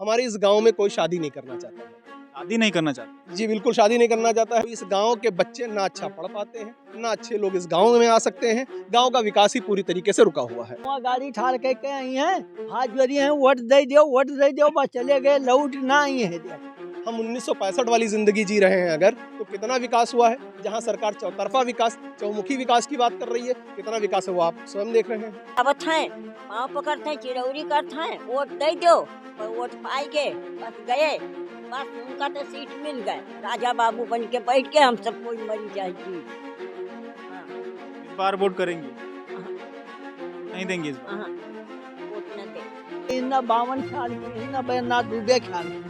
हमारे इस गांव में कोई शादी नहीं करना चाहता है। शादी नहीं करना चाहते। जी बिल्कुल शादी नहीं करना चाहता है। इस गांव के बच्चे ना अच्छा पढ़ पाते हैं, ना अच्छे लोग इस गांव में आ सकते हैं। गांव का विकास ही पूरी तरीके से रुका हुआ है। वहाँ गाड़ी ठाड़ के आई हैं, हाथ जोड़ी हैं, वोट दे दो, बस चले गए, लौट ना आई है। हम 1965 वाली जिंदगी जी रहे हैं अगर, तो कितना विकास हुआ है। जहां सरकार चौतरफा विकास, चौमुखी विकास की बात कर रही है, कितना विकास है वो आप स्वयं देख रहे हैं। अब हैं पाँव पकड़ते हैं, चिरौरी करते हैं, वोट दे दो और वोट पाएंगे, बस गए, बस उनका तो सीट मिल गए, राजा बाबू बन के बैठ के हम सब कोई मरी जाएगी। इस बार वोट करेंगे, नहीं देंगे इस बार। वोट न दे। इन्ना 52 साल की, इन्ना ना डूबे ख्याल की।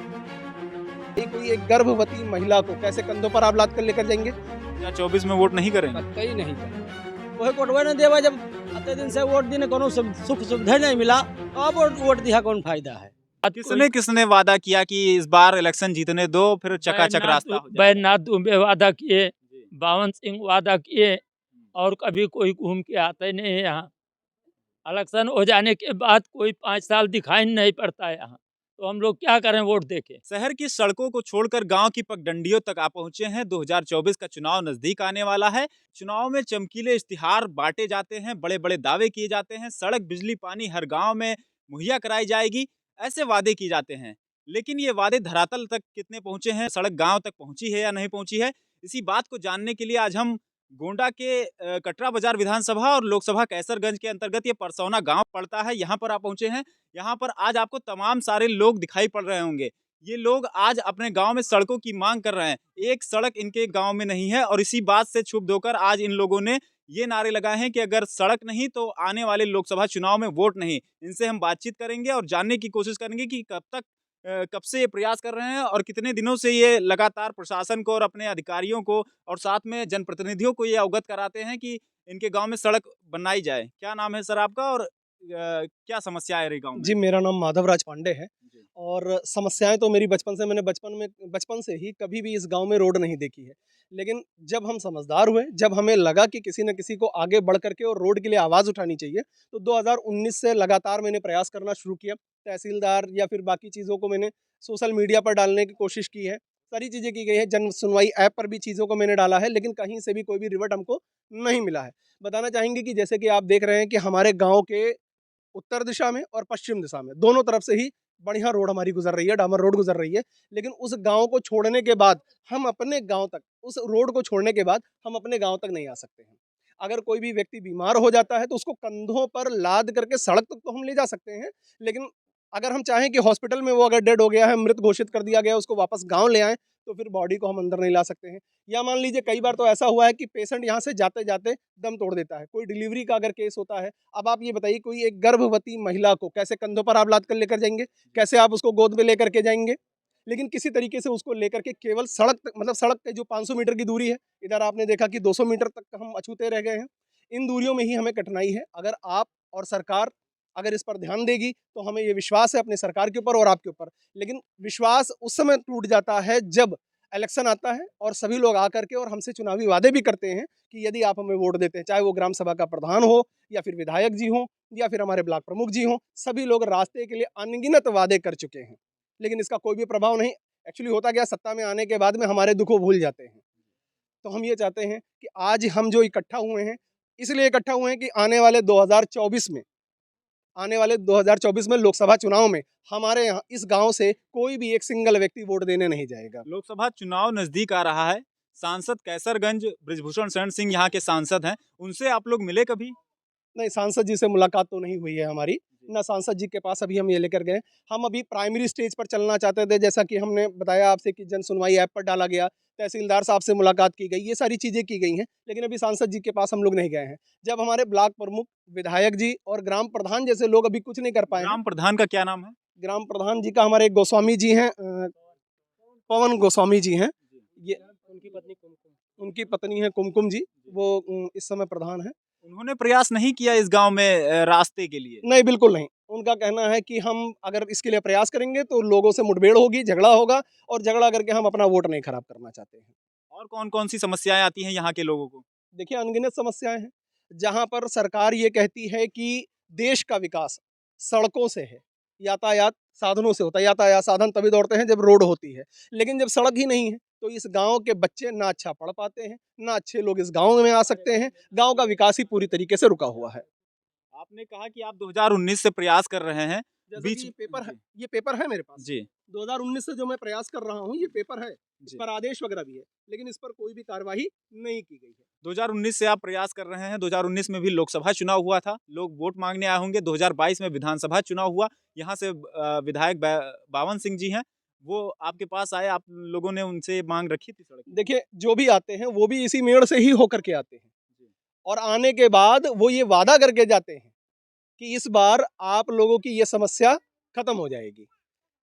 कोई एक गर्भवती महिला को कैसे कंधों पर आप लाद कर लेकर जाएंगे? क्या 24 में वोट नहीं करेंगे? कहीं नहीं वही कोटवा न देवा, जब अते दिन से वोट देने कोनो सुख सुविधा नहीं मिला, अब वोट दिया कौन फायदा है। किसने किसने वादा किया कि इस बार इलेक्शन जीतने दो, फिर चकाचक रास्ता हो जाएगा? बैजनाथ दुबे वादा किए, बावन सिंह वादा किए, और कभी कोई घूम के आता ही नहीं है यहाँ। इलेक्शन हो जाने के बाद कोई 5 साल दिखाई नहीं पड़ता है यहाँ, तो हम लोग क्या करें वोट देके। शहर की सड़कों को छोड़कर गांव की पगडंडियों तक आ पहुंचे हैं। 2024 का चुनाव नजदीक आने वाला है। चुनाव में चमकीले इश्तिहार बांटे जाते हैं, बड़े बड़े दावे किए जाते हैं, सड़क बिजली पानी हर गांव में मुहैया कराई जाएगी, ऐसे वादे किए जाते हैं। लेकिन ये वादे धरातल तक कितने पहुंचे हैं, सड़क गांव तक पहुंची है या नहीं पहुंची है, इसी बात को जानने के लिए आज हम गोंडा के कटरा बाजार विधानसभा और लोकसभा कैसरगंज के अंतर्गत ये परसौना गांव पड़ता है, यहाँ पर आप पहुंचे हैं। यहाँ पर आज आपको तमाम सारे लोग दिखाई पड़ रहे होंगे। ये लोग आज अपने गांव में सड़कों की मांग कर रहे हैं। एक सड़क इनके गांव में नहीं है और इसी बात से क्षुब्ध होकर आज इन लोगों ने ये नारे लगाए हैं कि अगर सड़क नहीं तो आने वाले लोकसभा चुनाव में वोट नहीं। इनसे हम बातचीत करेंगे और जानने की कोशिश करेंगे कि कब से ये प्रयास कर रहे हैं और कितने दिनों से ये लगातार प्रशासन को और अपने अधिकारियों को और साथ में जनप्रतिनिधियों को ये अवगत कराते हैं कि इनके गांव में सड़क बनाई जाए। क्या नाम है सर आपका और क्या समस्या है गांव में? जी मेरा नाम माधवराज पांडे है और समस्याएं तो मेरी मैंने बचपन से ही कभी भी इस गांव में रोड नहीं देखी है। लेकिन जब हम समझदार हुए, जब हमें लगा कि किसी न किसी को आगे बढ़ करके और रोड के लिए आवाज़ उठानी चाहिए, तो 2019 से लगातार मैंने प्रयास करना शुरू किया। तहसीलदार या फिर बाकी चीज़ों को मैंने सोशल मीडिया पर डालने की कोशिश की है, सारी चीज़ें की गई है, जन सुनवाई ऐप पर भी चीज़ों को मैंने डाला है, लेकिन कहीं से भी कोई भी रिवर्ट हमको नहीं मिला है। बताना चाहेंगे कि जैसे कि आप देख रहे हैं कि हमारे गाँव के उत्तर दिशा में और पश्चिम दिशा में दोनों तरफ से ही बढ़िया रोड हमारी गुजर रही है, डामर रोड गुजर रही है। लेकिन उस गांव को छोड़ने के बाद हम अपने गांव तक, उस रोड को छोड़ने के बाद हम अपने गांव तक नहीं आ सकते हैं। अगर कोई भी व्यक्ति बीमार हो जाता है तो उसको कंधों पर लाद करके सड़क तक तो हम ले जा सकते हैं, लेकिन अगर हम चाहें कि हॉस्पिटल में वो अगर डेड हो गया है, मृत घोषित कर दिया गया है, उसको वापस गाँव ले आएँ, तो फिर बॉडी को हम अंदर नहीं ला सकते हैं। या मान लीजिए कई बार तो ऐसा हुआ है कि पेशेंट यहाँ से जाते जाते दम तोड़ देता है। कोई डिलीवरी का अगर केस होता है, अब आप ये बताइए कोई एक गर्भवती महिला को कैसे कंधों पर आप लाद कर लेकर जाएंगे, कैसे आप उसको गोद में लेकर के जाएंगे। लेकिन किसी तरीके से उसको लेकर के केवल सड़क तक, मतलब सड़क के जो 500 मीटर की दूरी है, इधर आपने देखा कि 200 मीटर तक हम अछूते रह गए हैं। इन दूरियों में ही हमें कठिनाई है। अगर आप और सरकार अगर इस पर ध्यान देगी तो हमें ये विश्वास है अपनी सरकार के ऊपर और आपके ऊपर। लेकिन विश्वास उस समय टूट जाता है जब इलेक्शन आता है और सभी लोग आकर के और हमसे चुनावी वादे भी करते हैं कि यदि आप हमें वोट देते हैं, चाहे वो ग्राम सभा का प्रधान हो या फिर विधायक जी हों या फिर हमारे ब्लॉक प्रमुख जी हों, सभी लोग रास्ते के लिए अनगिनत वादे कर चुके हैं, लेकिन इसका कोई भी प्रभाव नहीं। एक्चुअली होता क्या, सत्ता में आने के बाद में हमारे दुखों भूल जाते हैं। तो हम ये चाहते हैं कि आज हम जो इकट्ठा हुए हैं, इसलिए इकट्ठा हुए हैं कि आने वाले 2024 में लोकसभा चुनाव में हमारे यहाँ इस गांव से कोई भी एक सिंगल व्यक्ति वोट देने नहीं जाएगा। लोकसभा चुनाव नजदीक आ रहा है। सांसद कैसरगंज बृजभूषण शरण सिंह यहाँ के सांसद हैं, उनसे आप लोग मिले कभी? नहीं, सांसद जी से मुलाकात तो नहीं हुई है हमारी, ना सांसद जी के पास अभी हम ये लेकर गए। हम अभी प्राइमरी स्टेज पर चलना चाहते थे, जैसा कि हमने बताया आपसे कि जन सुनवाई ऐप पर डाला गया, तहसीलदार साहब से मुलाकात की गई, ये सारी चीज़ें की गई हैं, लेकिन अभी सांसद जी के पास हम लोग नहीं गए हैं। जब हमारे ब्लॉक प्रमुख, विधायक जी और ग्राम प्रधान जैसे लोग अभी कुछ नहीं कर पाए हैं। ग्राम प्रधान का क्या नाम है? ग्राम प्रधान जी का हमारे एक गोस्वामी जी हैं, पवन गोस्वामी जी हैं, ये उनकी पत्नी है कुमकुम जी, वो इस समय प्रधान है। उन्होंने प्रयास नहीं किया इस गांव में रास्ते के लिए? नहीं, बिल्कुल नहीं। उनका कहना है कि हम अगर इसके लिए प्रयास करेंगे तो लोगों से मुठभेड़ होगी, झगड़ा होगा और झगड़ा करके हम अपना वोट नहीं खराब करना चाहते हैं। और कौन-कौन सी समस्याएं आती हैं यहाँ के लोगों को? देखिए अनगिनत समस्याएँ हैं, जहाँ पर सरकार ये कहती है कि देश का विकास सड़कों से है, यातायात साधनों से होता है। यातायात साधन तभी दौड़ते हैं जब रोड होती है, लेकिन जब सड़क ही नहीं है तो इस गांव के बच्चे ना अच्छा पढ़ पाते हैं, ना अच्छे लोग इस गांव में आ सकते हैं। गांव का विकास ही पूरी तरीके से रुका हुआ है। आपने कहा कि आप 2019 से प्रयास कर रहे हैं। जैसा बीच कि पेपर है, जी, ये पेपर है मेरे पास। जी, 2019 से जो मैं प्रयास कर रहा हूँ, ये पेपर है, इस जी। पर आदेश वगैरह भी है, लेकिन इस पर कोई भी कार्यवाही नहीं की गई है। 2019 से आप प्रयास कर रहे हैं। 2019 में भी लोकसभा चुनाव हुआ था, लोग वोट मांगने आए होंगे। 2022 में विधानसभा चुनाव हुआ, यहाँ से विधायक बावन सिंह जी हैं, वो आपके पास आए, आप लोगों ने उनसे मांग रखी थी सड़क की? देखिए, जो भी आते हैं वो भी इसी मेड़ से ही होकर के आते हैं, जी। और आने के बाद वो ये वादा करके जाते हैं कि इस बार आप लोगों की ये समस्या खत्म हो जाएगी,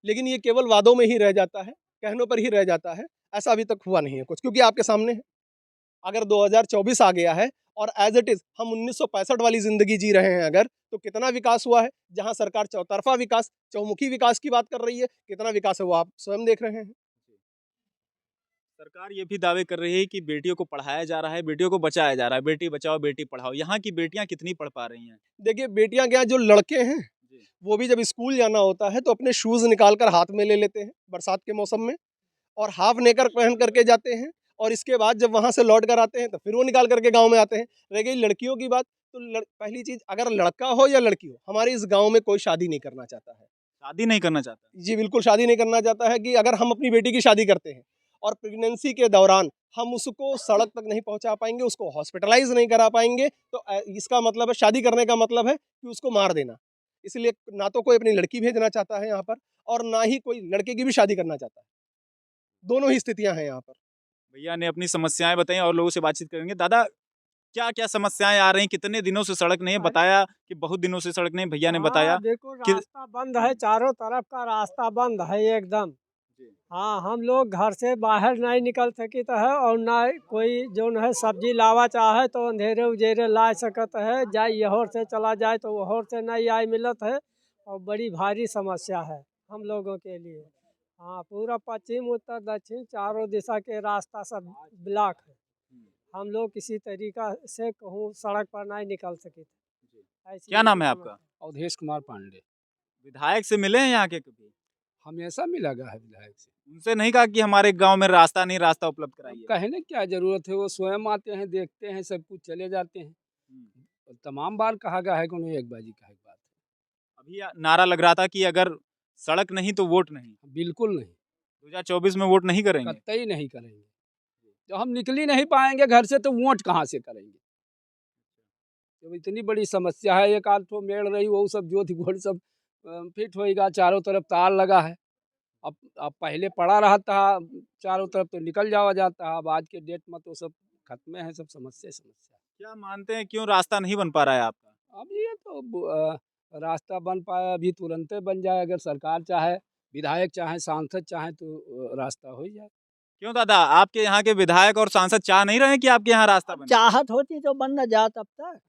लेकिन ये केवल वादों में ही रह जाता है, कहनों पर ही रह जाता है। ऐसा अभी तक हुआ नहीं है कुछ, क्योंकि आपके सामने है। अगर 2024 आ गया है और एज इट इज हम 1965 वाली जिंदगी जी रहे हैं अगर, तो कितना विकास हुआ है? जहां सरकार चौतरफा विकास, चौमुखी विकास की बात कर रही है, कितना विकास है वो आप स्वयं देख रहे हैं। सरकार ये भी दावे कर रही है कि बेटियों को पढ़ाया जा रहा है, बेटियों को बचाया जा रहा है, बेटी बचाओ, बेटी पढ़ाओ। यहाँ की बेटियाँ कितनी पढ़ पा रही हैं? देखिए, बेटियां क्या, जो लड़के हैं जी, वो भी जब स्कूल जाना होता है तो अपने शूज निकाल कर हाथ में ले लेते हैं बरसात के मौसम में, और हाफ नेकर पहन करके जाते हैं, और इसके बाद जब वहां से लौट कर आते हैं तो फिर वो निकाल करके गांव में आते हैं। रह गई लड़कियों की बात, तो पहली चीज, अगर लड़का हो या लड़की हो, हमारे इस गांव में कोई शादी नहीं करना चाहता है। शादी नहीं करना चाहता। जी बिल्कुल, शादी नहीं करना चाहता है। कि अगर हम अपनी बेटी की शादी करते हैं और प्रेगनेंसी के दौरान हम उसको सड़क तक नहीं पहुंचा पाएंगे, उसको हॉस्पिटलाइज नहीं करा पाएंगे, तो इसका मतलब है, शादी करने का मतलब है कि उसको मार देना। इसलिए ना तो कोई अपनी लड़की भेजना चाहता है यहाँ पर, और ना ही कोई लड़के की भी शादी करना चाहता है। दोनों ही स्थितियां हैं यहाँ पर। भैया ने अपनी समस्याएँ बताई और लोगों से बातचीत करेंगे। दादा, क्या-क्या समस्याएँ आ रही हैं? कितने दिनों से सड़क नहीं है? अरे! बताया कि बहुत दिनों से सड़क नहीं, भैया ने बताया हाँ, देखो कि रास्ता बंद है, चारों तरफ का रास्ता बंद है एकदम। जी। हाँ, हम लोग घर से बाहर नहीं निकल सकित है, और ना कोई जोन है सब्जी लावा चाहे तो अंधेरे उजेरे ला सकत है। जाए यहोर से चला जाए तो वहोर से नहीं आए मिलत है, और बड़ी भारी समस्या है हम लोगों के लिए। हाँ, पूरा पश्चिम उत्तर दक्षिण चारों दिशा के रास्ता सब ब्लॉक है। हम लोग किसी तरीका से कहूँ सड़क पर नहीं निकल सके। ऐसी क्या नाम ऐसी है आपका? समस्या। अवधेश कुमार पांडे। विधायक से मिले हैं यहाँ के कभी? हमेशा मिला गया है विधायक से। उनसे नहीं कहा कि हमारे गाँव में रास्ता नहीं, रास्ता उपलब्ध अब कराइए? कहने क्या ज़रूरत है, वो स्वयं आते हैं, देखते हैं, सब कुछ चले जाते हैं। हुँ। और तमाम बार कहा गया है कि उन्हें एक बाजी का एक बात अभी नारा लग रहा था कि अगर सड़क नहीं तो वोट नहीं। है। बिल्कुल नहीं, 2024 में वोट नहीं करेंगे? कतई नहीं करेंगे। जब हम निकल ही नहीं पाएँगे घर से तो वोट कहाँ से करेंगे? जब इतनी बड़ी समस्या है, एक आध ठो मेड़ रही वो सब जोत गोड़ सब फिट होएगा, चारों तरफ तार लगा है। अब पहले पड़ा रहा था चारों तरफ तो निकल जावा जाता है, अब आज के डेट में तो सब खत्म है, सब समस्या ही समस्या। क्या मानते हैं क्यों रास्ता नहीं बन पा रहा है आपका? अब ये तो रास्ता बन पाया अभी तुरंते बन जाए, अगर सरकार चाहे, विधायक चाहे, सांसद चाहे तो रास्ता हो ही जाए। क्यों दादा, आपके यहाँ के विधायक और सांसद चाह नहीं रहे हैं कि आपके यहाँ रास्ता बने? चाहत होती तो बन न जात अब तक।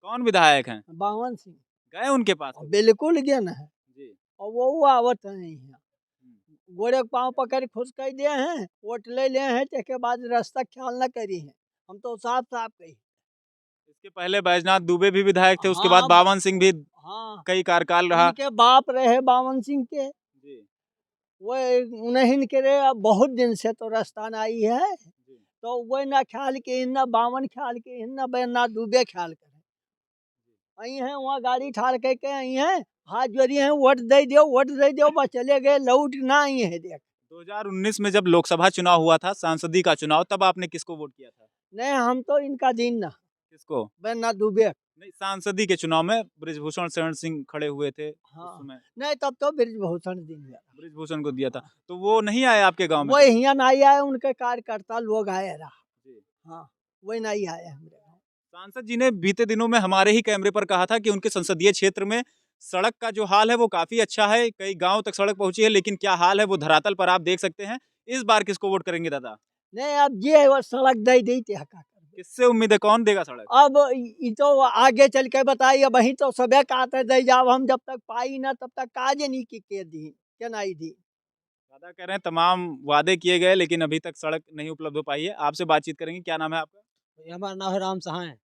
कौन विधायक हैं? बावन सिंह गए उनके पास कभी? बिल्कुल गया न है, जी। और वो आवत नहीं है। गोरे के पाँव पकड़ खुश कर दिए हैं, वोट ले लिए हैं, के बाद रास्ता ख्याल न करी है। हम तो साफ साफ कही। इसके पहले बैजनाथ दुबे भी विधायक थे, उसके बाद हाँ, बावन सिंह भी हाँ, कई कार्यकाल रहा। उनके बाप रहे बावन सिंह के, जी, वो उन्हीं के रे अब बहुत दिन से तो रास्ता न आई है, जी। तो वो ना ख्याल के न बावन ख्याल के न बैजनाथ दुबे ख्याल करे। आई हैं वहाँ गाड़ी ठाड़ के आई हैं, हाथ जोड़ी हैं, वोट दे दो, बस चले गए, लौट ना आई है देख। 2019 में जब लोकसभा चुनाव हुआ था, सांसदी का चुनाव, तब आपने किसको वोट किया था? नहीं, हम तो इनका दिन ना किसको? बैजनाथ दुबे। नहीं, सांसदी के चुनाव में बृजभूषण शरण सिंह खड़े हुए थे हाँ, उस समय। नहीं तब तो बृजभूषण दिन गया। बृजभूषण को दिया था, तो वो नहीं आए आपके गाँव में वो कभी? यहाँ नहीं आए, उनके कार्यकर्ता लोग आए रहा। जी। हाँ, वही नहीं आए हमारे गाँव। सांसद जी ने बीते दिनों में हमारे ही कैमरे पर कहा था कि उनके संसदीय क्षेत्र में सड़क का जो हाल है वो काफी अच्छा है, कई गांव तक सड़क पहुंची है, लेकिन क्या हाल है वो धरातल पर आप देख सकते हैं। इस बार किसको वोट करेंगे दादा? नहीं, अब ये वो सड़क दे देते हैं का करबे। किससे उम्मीद है, कौन देगा सड़क? अब ये तो आगे चल के बताइए, वही तो सबे कहते दे जाओ, हम जब तक पाई ना तब तक काज नहीं की दी, क्या नहीं दी। दादा कह रहे हैं तमाम वादे किए गए लेकिन अभी तक सड़क नहीं उपलब्ध हो पाई है। आपसे बातचीत करेंगे। क्या नाम है आपका? हमारा नाम है राम सहाय।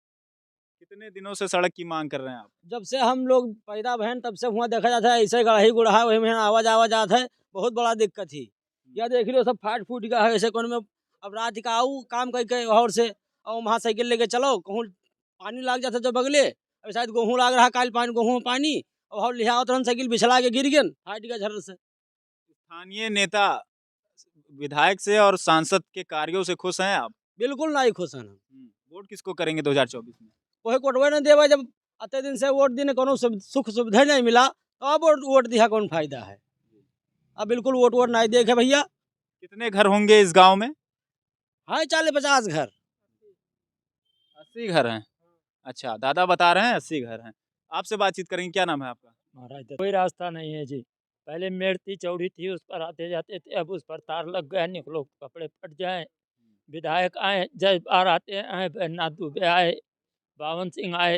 कितने दिनों से सड़क की मांग कर रहे हैं आप? जब से हम लोग पैदा भैन तब से वहाँ देखा जाता है ऐसे गढ़ाई गुढ़ा वही में आवाज आता है, बहुत बड़ा दिक्कत थी। या देख लो सब फाट फूट गया है ऐसे कोने में। अब रात का आऊ काम करके और से और वहाँ साइकिल लेके चलो कहूँ पानी लग जाता तो बगले, अब शायद गेहूँ लाग रहा काल पानी गेहूँ में पानी और लिहाओ तुरंत साइकिल बिछला के गिर गए फाट गया झर से। स्थानीय नेता विधायक से और सांसद के कार्यों से खुश हैं आप? बिल्कुल नहीं खुश हैं। वोट किसको करेंगे 2024 में? वही कोटवे नहीं देवे, जब अते दिन से वोट देने कोनो सुख सुविधा नहीं मिला तो अब वोट दिया कौन फायदा है। अब बिल्कुल वोट नहीं देखे भैया। कितने घर होंगे इस गांव में? हाँ 40-50 घर। 80 घर हैं। अच्छा, दादा बता रहे हैं 80 घर हैं। आपसे बातचीत करेंगे। क्या नाम है आपका? महाराज कोई रास्ता नहीं है जी। पहले मेड़ थी चौड़ी थी उस पर आते जाते थे, अब उस पर तार लग गया, निकलो कपड़े फट जाए। विधायक आए, जय बार आते आए, बैजनाथ दुबे आए, बावन सिंह आए,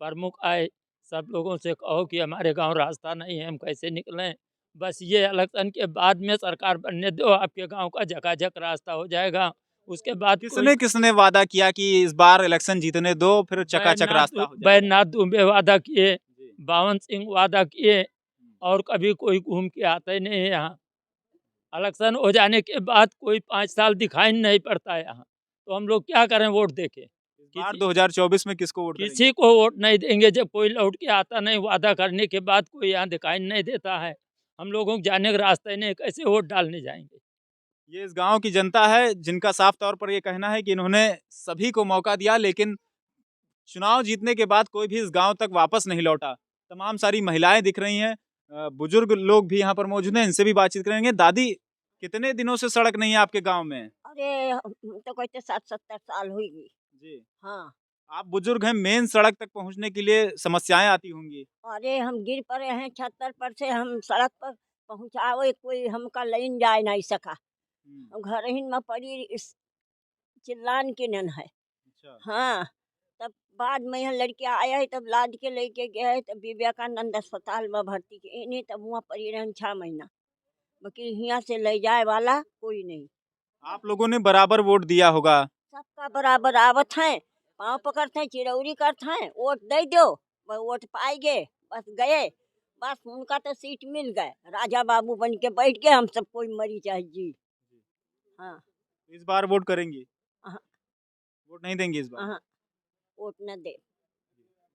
प्रमुख आए, सब लोगों से कहो कि हमारे गांव रास्ता नहीं है, हम कैसे निकलें। बस ये इलेक्शन के बाद में सरकार बनने दो, आपके गांव का झकाझक रास्ता हो जाएगा। उसके बाद किसने किसने वादा किया कि इस बार इलेक्शन जीतने दो फिर चकाचक रास्ता हो जाएगा? बैजनाथ दुबे वादा किए, बावन सिंह वादा किए, और कभी कोई घूम के आता ही नहीं है यहाँ। इलेक्शन हो जाने के बाद कोई 5 साल दिखाई नहीं पड़ता है यहाँ, तो हम लोग क्या करें वोट देके? इस बार 2024 में किसको वोट करेंगे? किसी को वोट नहीं देंगे जब कोई लौट के आता नहीं, वादा करने के बाद कोई यहाँ दिखाई नहीं देता है। हम लोगों को जाने का रास्ता ही नहीं, कैसे वोट डालने जाएंगे? ये इस गांव की जनता है जिनका साफ तौर पर ये कहना है कि इन्होंने सभी को मौका दिया, लेकिन चुनाव जीतने के बाद कोई भी इस गांव तक वापस नहीं लौटा। तमाम सारी महिलाएं दिख रही हैं, बुजुर्ग लोग भी यहाँ पर मौजूद हैं, इनसे भी बातचीत करेंगे। दादी, कितने दिनों से सड़क नहीं है आपके गांव में? अरे तो कहते 60-70 साल हुई जी, हाँ। आप बुजुर्ग हैं, मेन सड़क तक पहुंचने के लिए समस्याएं आती होंगी। अरे हम गिर पड़े हैं छत्तर पर से, हम सड़क पर पहुँचावे कोई हमका लाइन जाए नहीं सका। हम घर ही में पड़ी इस चिल्लान के नन है। अच्छा, हाँ, तब बाद में यहाँ लड़के आया है, तब लाद के लेके गए, तब विवेकानंद अस्पताल में भर्ती के इन्हें, तब वहाँ पड़ी रहन 6 महीना। बाकी यहाँ से ले जाए वाला कोई नहीं। आप लोगों ने बराबर वोट दिया होगा। सबका बराबर आवत हैं, पाँव पकड़ते हैं, चिरौरी करते हैं, वोट दे दो, वोट पाएंगे, बस गए, बस उनका तो सीट मिल गए, राजा बाबू बन के बैठ गए, हम सब कोई मरी चाहे जी। हाँ इस बार वोट करेंगी? हाँ। वोट नहीं देंगे इस बार? हाँ, वोट न दे।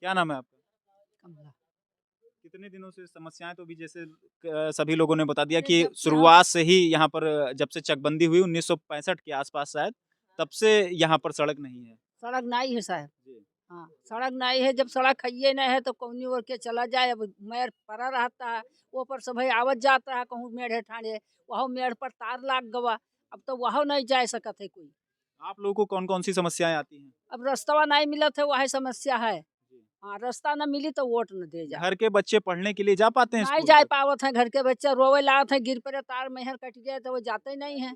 क्या नाम है आपका? कमला। कितने दिनों से समस्याएं, तो भी जैसे सभी लोगों ने बता दिया कि शुरुआत से ही यहाँ पर जब से चकबंदी हुई 1965 के आसपास शायद, तब से यहाँ पर सड़क नहीं है। सड़क नहीं है साहब। जी। हाँ, सड़क नहीं है, जब सड़क है नहीं है तो कौनी ओर के चला जाए। अब मेड़ पड़ा रहता है, वो पर सब आवत जाता है, कहूँ मेड़ है ठाणे, वहाँ मेड़ पर तार लाग गवा, अब तो वहाँ नहीं जा सकत है कोई। आप लोगों को कौन कौन सी समस्याएं आती हैं? अब रास्ता नहीं मिला था, वही समस्या है। हाँ, रास्ता न मिली तो वोट न दे जा। घर के बच्चे पढ़ने के लिए जा पाते हैं नहीं स्कूल जा तक? पावत है, घर के बच्चे रोवे लागत है, गिर पड़े तार मेहर कट गए तो वो जाते ही नहीं है।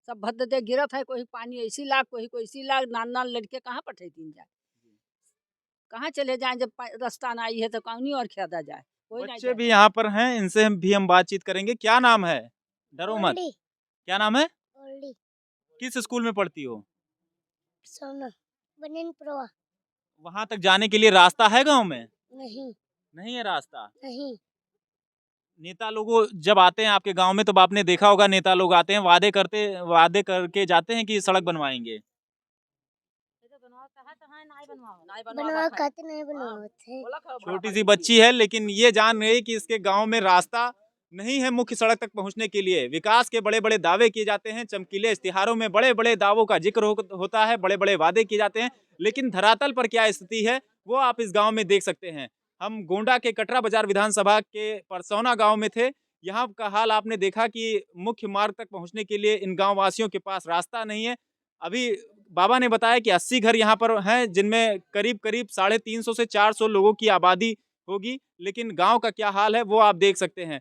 सब भद्द दे गिरत है, कोई पानी ऐसी लाग, कोई ऐसी लाग, नान लड़के कहाँ पठेतीन जाए, कहाँ चले जाएं जब रास्ता ना आई है तो कौनी और खेदा जाए। कोई नहीं बच्चे भी यहाँ पर हैं, इनसे हम बातचीत करेंगे। क्या नाम है? डरो मत। क्या नाम है? किस स्कूल में पढ़ती हो? वहाँ तक जाने के लिए रास्ता है गांव में? नहीं है रास्ता। नेता लोग जब आते हैं आपके गांव में तो आपने देखा होगा, नेता लोग आते हैं, वादे करके जाते हैं कि सड़क बनवाएंगे। छोटी सी बच्ची है लेकिन ये जान रही कि इसके गांव में रास्ता नहीं है मुख्य सड़क तक पहुंचने के लिए। विकास के बड़े बड़े दावे किए जाते हैं, चमकीले इश्तिहारों में बड़े बड़े दावों का जिक्र होता है, बड़े बड़े वादे किए जाते हैं, लेकिन धरातल पर क्या स्थिति है वो आप इस गांव में देख सकते हैं। हम गोंडा के कटरा बाजार विधानसभा के परसौना गांव में थे। यहाँ का हाल आपने देखा कि मुख्य मार्ग तक पहुंचने के लिए इन गांव वासियों के पास रास्ता नहीं है। अभी बाबा ने बताया कि 80 घर यहाँ पर हैं, जिनमें करीब 350 से 400 लोगों की आबादी होगी, लेकिन गांव का क्या हाल है वो आप देख सकते हैं।